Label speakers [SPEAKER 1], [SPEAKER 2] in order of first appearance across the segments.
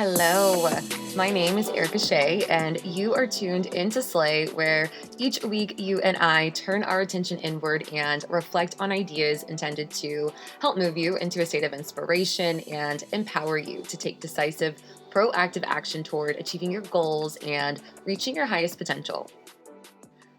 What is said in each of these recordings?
[SPEAKER 1] Hello, my name is Erica Shea, and you are tuned into Slay, where each week you and I turn our attention inward and reflect on ideas intended to help move you into a state of inspiration and empower you to take decisive, proactive action toward achieving your goals and reaching your highest potential.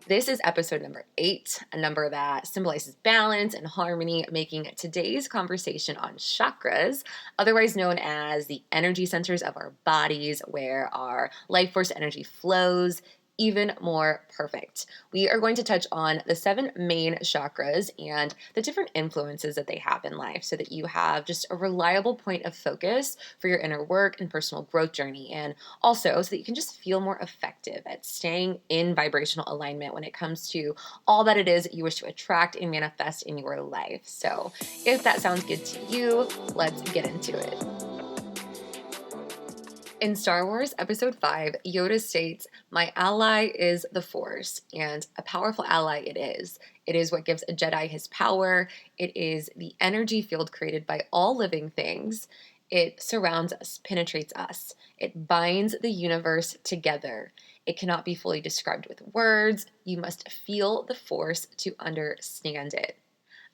[SPEAKER 1] This is episode number 8, a number that symbolizes balance and harmony, making today's conversation on chakras, otherwise known as the energy centers of our bodies, where our life force energy flows, even more perfect. We are going to touch on the 7 main chakras and the different influences that they have in life so that you have just a reliable point of focus for your inner work and personal growth journey, and also so that you can just feel more effective at staying in vibrational alignment when it comes to all that it is that you wish to attract and manifest in your life. So if that sounds good to you, let's get into it. In Star Wars Episode 5, Yoda states, "My ally is the Force," and a powerful ally it is. It is what gives a Jedi his power. It is the energy field created by all living things. It surrounds us, penetrates us. It binds the universe together. It cannot be fully described with words. You must feel the Force to understand it.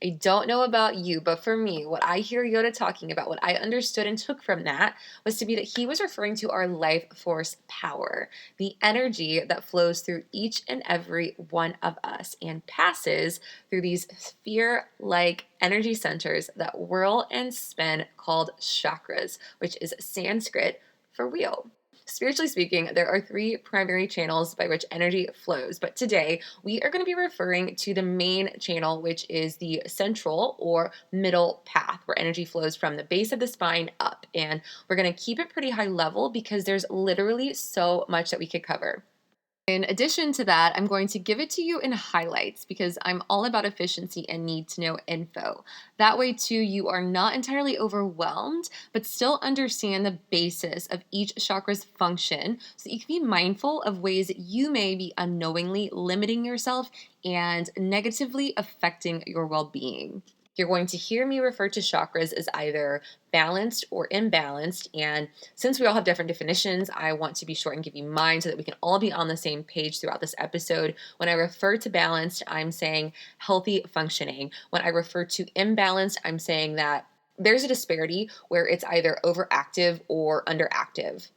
[SPEAKER 1] I don't know about you, but for me, what I hear Yoda talking about, what I understood and took from that, was to be that he was referring to our life force power, the energy that flows through each and every one of us and passes through these sphere like energy centers that whirl and spin called chakras, which is Sanskrit for wheel. Spiritually speaking, there are 3 primary channels by which energy flows, but today we are going to be referring to the main channel, which is the central or middle path, where energy flows from the base of the spine up. And we're going to keep it pretty high level because there's literally so much that we could cover. In addition to that, I'm going to give it to you in highlights because I'm all about efficiency and need to know info. That way, too, you are not entirely overwhelmed, but still understand the basis of each chakra's function so that you can be mindful of ways that you may be unknowingly limiting yourself and negatively affecting your well being. You're going to hear me refer to chakras as either balanced or imbalanced. And since we all have different definitions, I want to be short and give you mine so that we can all be on the same page throughout this episode. When I refer to balanced, I'm saying healthy functioning. When I refer to imbalanced, I'm saying that there's a disparity where it's either overactive or underactive.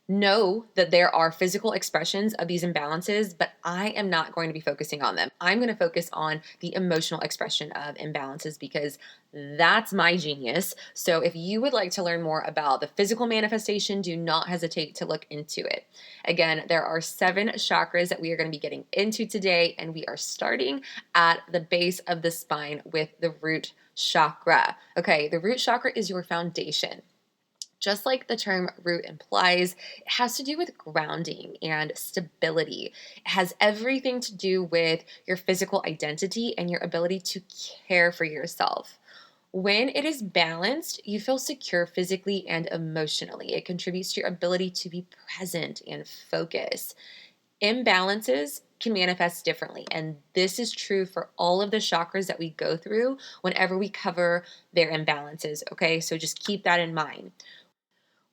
[SPEAKER 1] Know that there are physical expressions of these imbalances, but I am not going to be focusing on them. I'm going to focus on the emotional expression of imbalances because that's my genius. So if you would like to learn more about the physical manifestation, do not hesitate to look into it. Again, there are 7 chakras that we are going to be getting into today, and we are starting at the base of the spine with the root chakra. Okay, the root chakra is your foundation. Just like the term root implies, it has to do with grounding and stability. It has everything to do with your physical identity and your ability to care for yourself. When it is balanced, you feel secure physically and emotionally. It contributes to your ability to be present and focus. Imbalances can manifest differently, and this is true for all of the chakras that we go through whenever we cover their imbalances, okay? So just keep that in mind.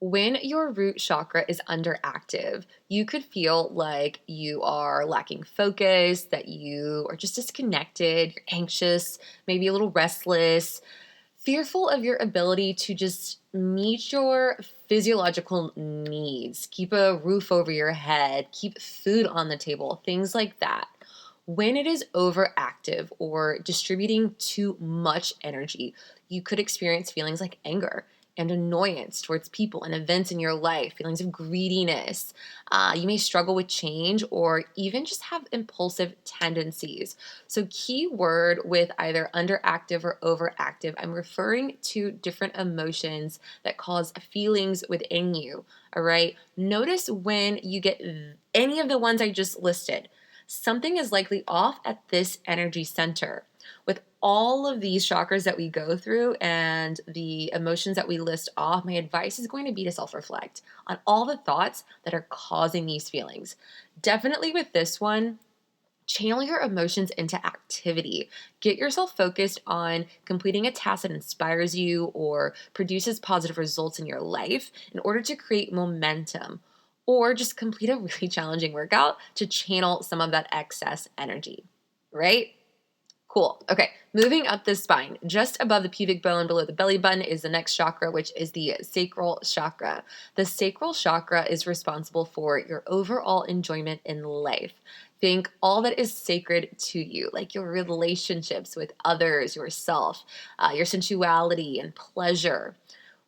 [SPEAKER 1] When your root chakra is underactive, you could feel like you are lacking focus, that you are just disconnected, you're anxious, maybe a little restless, fearful of your ability to just meet your physiological needs, keep a roof over your head, keep food on the table, things like that. When it is overactive or distributing too much energy, you could experience feelings like anger and annoyance towards people and events in your life, feelings of greediness. You may struggle with change or even just have impulsive tendencies. So, key word with either underactive or overactive, I'm referring to different emotions that cause feelings within you. All right. Notice when you get any of the ones I just listed, something is likely off at this energy center. With all of these chakras that we go through and the emotions that we list off, my advice is going to be to self reflect on all the thoughts that are causing these feelings. Definitely with this one, Channel your emotions into activity. Get yourself focused on completing a task that inspires you or produces positive results in your life in order to create momentum. Or just complete a really challenging workout to channel some of that excess energy, right? Cool. Okay, moving up the spine, just above the pubic bone, below the belly button, is the next chakra, which is the sacral chakra. The sacral chakra is responsible for your overall enjoyment in life. Think all that is sacred to you, like your relationships with others, yourself, your sensuality and pleasure.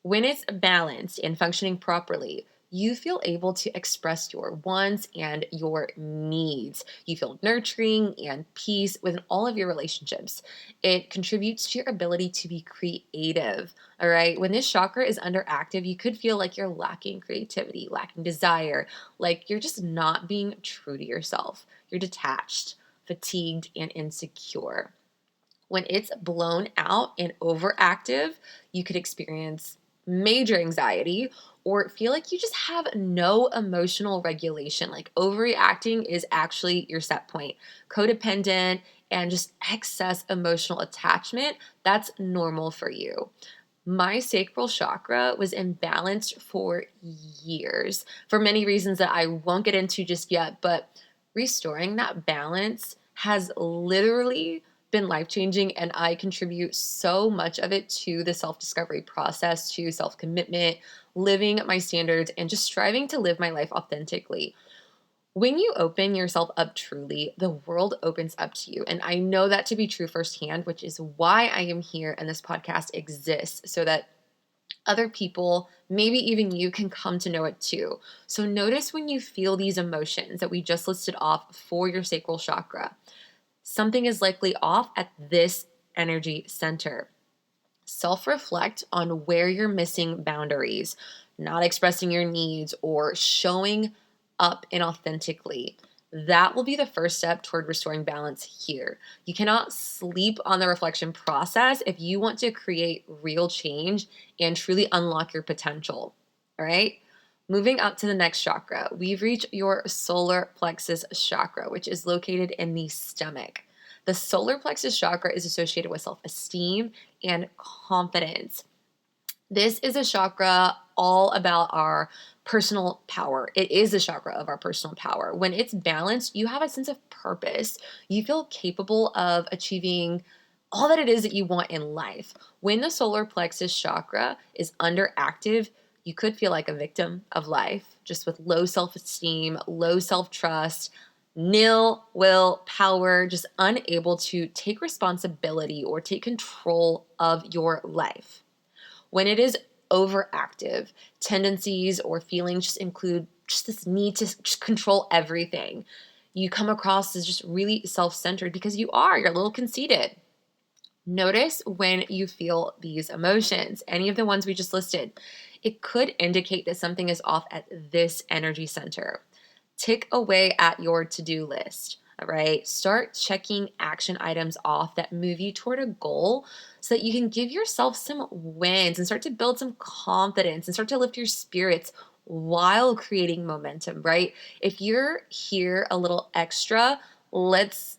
[SPEAKER 1] When it's balanced and functioning properly, you feel able to express your wants and your needs. You feel nurturing and peace within all of your relationships. It contributes to your ability to be creative. All right. When this chakra is underactive, you could feel like you're lacking creativity, lacking desire, like you're just not being true to yourself. You're detached, fatigued, and insecure. When it's blown out and overactive, you could experience major anxiety or feel like you just have no emotional regulation. Like overreacting is actually your set point. Codependent and just excess emotional attachment, that's normal for you. My sacral chakra was imbalanced for years for many reasons that I won't get into just yet, but restoring that balance has literally been life changing, and I contribute so much of it to the self discovery process, to self commitment, living my standards, and just striving to live my life authentically. When you open yourself up truly, the world opens up to you. And I know that to be true firsthand, which is why I am here and this podcast exists so that other people, maybe even you, can come to know it too. So notice when you feel these emotions that we just listed off for your sacral chakra. Something is likely off at this energy center. Self reflect on where you're missing boundaries, not expressing your needs, or showing up inauthentically. That will be the first step toward restoring balance here. You cannot sleep on the reflection process if you want to create real change and truly unlock your potential. All right? Moving up to the next chakra, we've reached your solar plexus chakra, which is located in the stomach. The solar plexus chakra is associated with self esteem and confidence. This is a chakra all about our personal power. It is a chakra of our personal power. When it's balanced, you have a sense of purpose. You feel capable of achieving all that it is that you want in life. When the solar plexus chakra is underactive, you could feel like a victim of life, just with low self esteem, low self trust, nil will power, just unable to take responsibility or take control of your life. When it is overactive, tendencies or feelings just include just this need to just control everything. You come across as just really self centered because you're a little conceited. Notice when you feel these emotions, any of the ones we just listed. It could indicate that something is off at this energy center. Tick away at your to do list. All right. Start checking action items off that move you toward a goal so that you can give yourself some wins and start to build some confidence and start to lift your spirits while creating momentum, right? If you're here a little extra, let's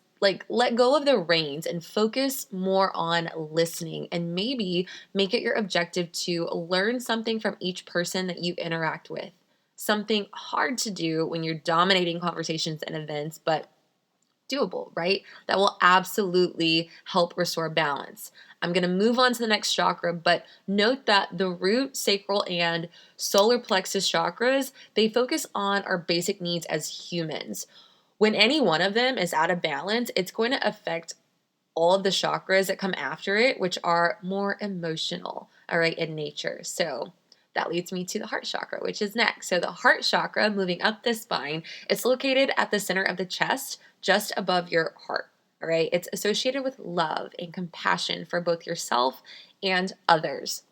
[SPEAKER 1] let go of the reins and focus more on listening and maybe make it your objective to learn something from each person that you interact with. Something hard to do when you're dominating conversations and events, but doable, right? That will absolutely help restore balance. I'm going to move on to the next chakra, but note that the root, sacral, and solar plexus chakras, they focus on our basic needs as humans. When any one of them is out of balance, it's going to affect all of the chakras that come after it, which are more emotional, all right, in nature. So that leads me to the heart chakra, which is next. So the heart chakra, moving up the spine, it's located at the center of the chest, just above your heart. All right. It's associated with love and compassion for both yourself and others.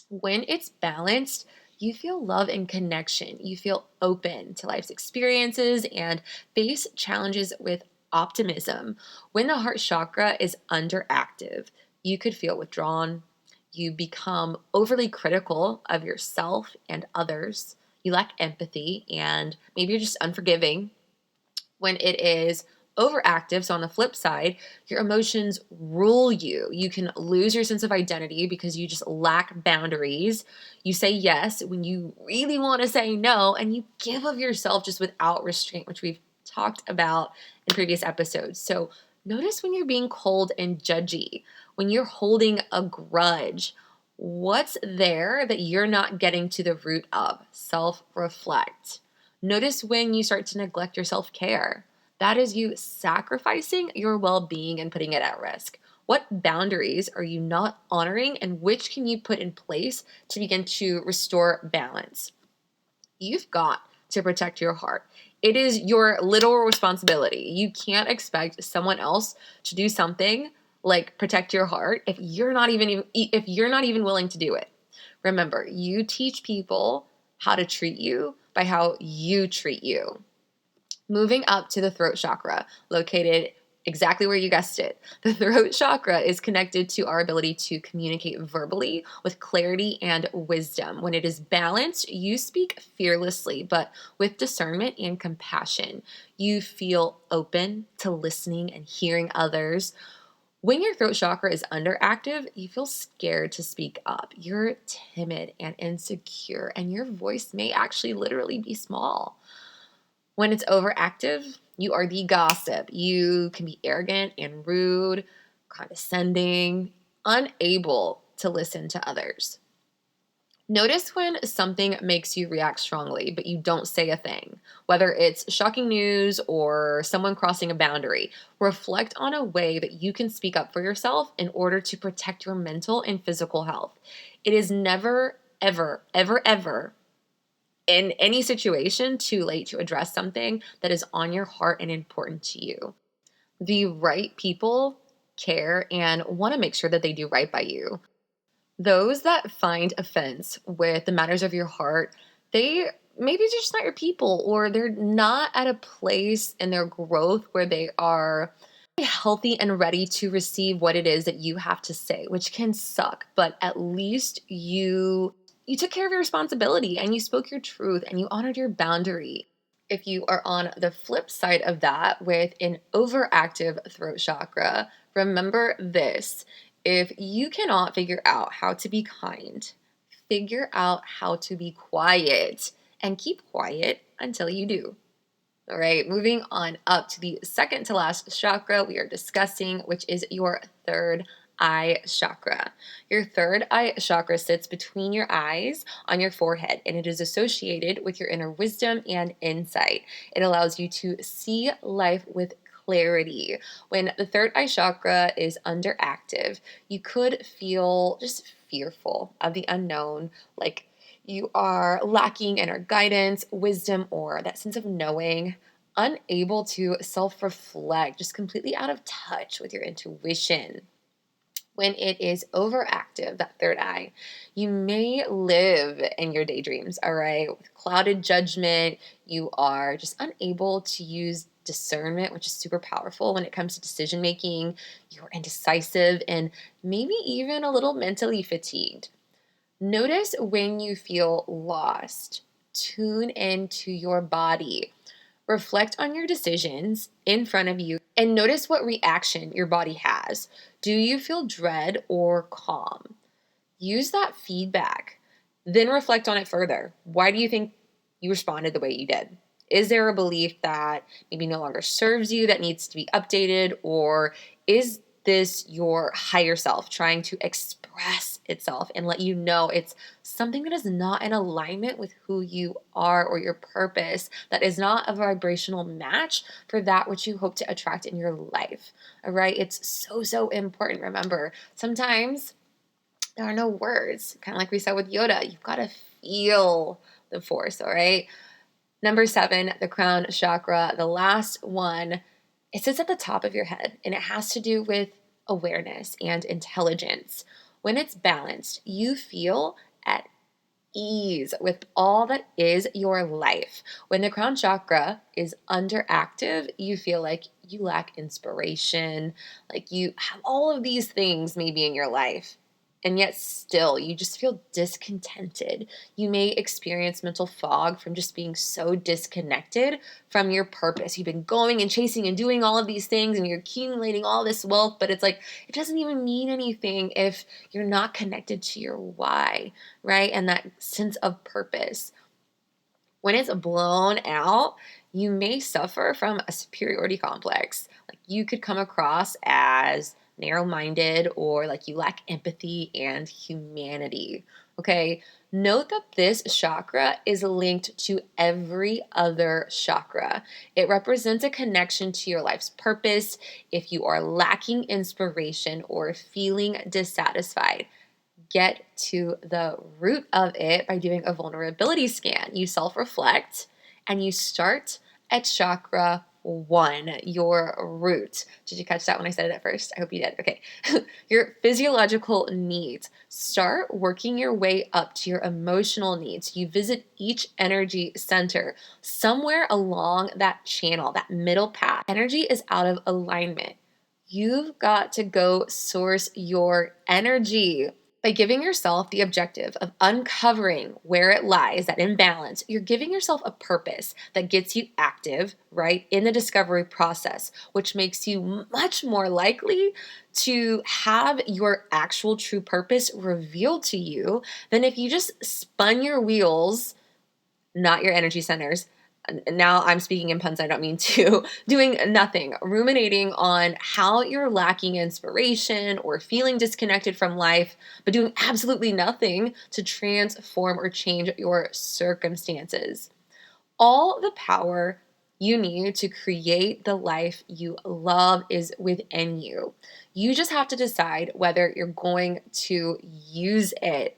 [SPEAKER 1] When it's balanced, you feel love and connection. You feel open to life's experiences and face challenges with optimism. When the heart chakra is underactive, you could feel withdrawn. You become overly critical of yourself and others. You lack empathy, and maybe you're just unforgiving. When it is overactive, so on the flip side, your emotions rule you. You can lose your sense of identity because you just lack boundaries. You say yes when you really want to say no, and you give of yourself just without restraint, which we've talked about in previous episodes. So notice when you're being cold and judgy, when you're holding a grudge. What's there that you're not getting to the root of? Self reflect. Notice when you start to neglect your self care. That is you sacrificing your well being and putting it at risk. What boundaries are you not honoring, and which can you put in place to begin to restore balance? You've got to protect your heart. It is your literal responsibility. You can't expect someone else to do something like protect your heart if you're not even willing to do it. Remember, you teach people how to treat you by how you treat you. Moving up to the throat chakra, located exactly where you guessed it. The throat chakra is connected to our ability to communicate verbally with clarity and wisdom. When it is balanced, you speak fearlessly, but with discernment and compassion. You feel open to listening and hearing others. When your throat chakra is underactive, you feel scared to speak up. You're timid and insecure, and your voice may actually literally be small. When it's overactive, you are the gossip. You can be arrogant and rude, condescending, unable to listen to others. Notice when something makes you react strongly, but you don't say a thing, whether it's shocking news or someone crossing a boundary. Reflect on a way that you can speak up for yourself in order to protect your mental and physical health. It is never, ever, ever, ever in any situation too late to address something that is on your heart and important to you. The right people care and want to make sure that they do right by you. Those that find offense with the matters of your heart, they maybe they're just not your people, or they're not at a place in their growth where they are healthy and ready to receive what it is that you have to say, which can suck, but at least you took care of your responsibility and you spoke your truth and you honored your boundary. If you are on the flip side of that with an overactive throat chakra, remember this. If you cannot figure out how to be kind, figure out how to be quiet and keep quiet until you do. All right, moving on up to the second to last chakra we are discussing, which is your third eye chakra. Your third eye chakra sits between your eyes on your forehead, and it is associated with your inner wisdom and insight. It allows you to see life with clarity. When the third eye chakra is underactive, you could feel just fearful of the unknown, like you are lacking inner guidance, wisdom, or that sense of knowing, unable to self reflect, just completely out of touch with your intuition. When it is overactive, that third eye, you may live in your daydreams, all right? With clouded judgment, you are just unable to use discernment, which is super powerful when it comes to decision making. You're indecisive and maybe even a little mentally fatigued. Notice when you feel lost. Tune into your body. Reflect on your decisions in front of you and notice what reaction your body has. Do you feel dread or calm? Use that feedback. Then reflect on it further. Why do you think you responded the way you did? Is there a belief that maybe no longer serves you that needs to be updated? Or is this your higher self trying to express itself and let you know it's something that is not in alignment with who you are or your purpose, that is not a vibrational match for that which you hope to attract in your life? All right. It's so, so important. Remember, sometimes there are no words. Kind of like we said with Yoda, you've got to feel the force, all right? Number 7, the crown chakra, the last one, it sits at the top of your head and it has to do with awareness and intelligence. When it's balanced, you feel at ease with all that is your life. When the crown chakra is underactive, you feel like you lack inspiration, like you have all of these things maybe in your life, and yet still you just feel discontented. You may experience mental fog from just being so disconnected from your purpose. You've been going and chasing and doing all of these things and you're accumulating all this wealth, but it's like it doesn't even mean anything if you're not connected to your why, right? And that sense of purpose. When it's blown out, you may suffer from a superiority complex. Like you could come across as narrow minded or like you lack empathy and humanity. Okay. Note that this chakra is linked to every other chakra. It represents a connection to your life's purpose. If you are lacking inspiration or feeling dissatisfied, get to the root of it by doing a vulnerability scan. You self reflect and you start at chakra 1, your root. Did you catch that when I said it at first? I hope you did. Okay. Your physiological needs. Start working your way up to your emotional needs. You visit each energy center. Somewhere along that channel, that middle path, energy is out of alignment. You've got to go source your energy. By giving yourself the objective of uncovering where it lies, that imbalance, you're giving yourself a purpose that gets you active, right, in the discovery process, which makes you much more likely to have your actual true purpose revealed to you than if you just spun your wheels, not your energy centers. Now I'm speaking in puns, I don't mean to, doing nothing, ruminating on how you're lacking inspiration or feeling disconnected from life, but doing absolutely nothing to transform or change your circumstances. All the power you need to create the life you love is within you. You just have to decide whether you're going to use it.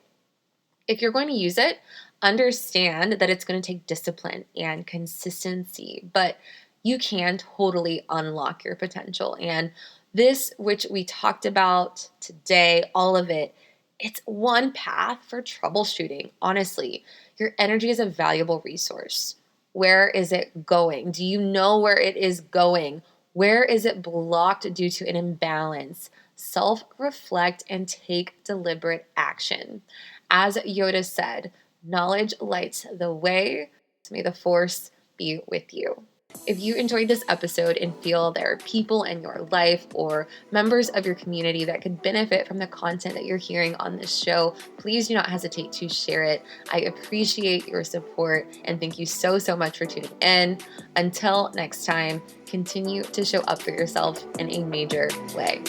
[SPEAKER 1] If you're going to use it, understand that it's going to take discipline and consistency, but you can totally unlock your potential. And this, which we talked about today, all of it, it's one path for troubleshooting. Honestly, your energy is a valuable resource. Where is it going? Do you know where it is going? Where is it blocked due to an imbalance? Self reflect and take deliberate action. As Yoda said, knowledge lights the way. May the force be with you. If you enjoyed this episode and feel there are people in your life or members of your community that could benefit from the content that you're hearing on this show, please do not hesitate to share it. I appreciate your support and thank you so, so much for tuning in. Until next time, continue to show up for yourself in a major way.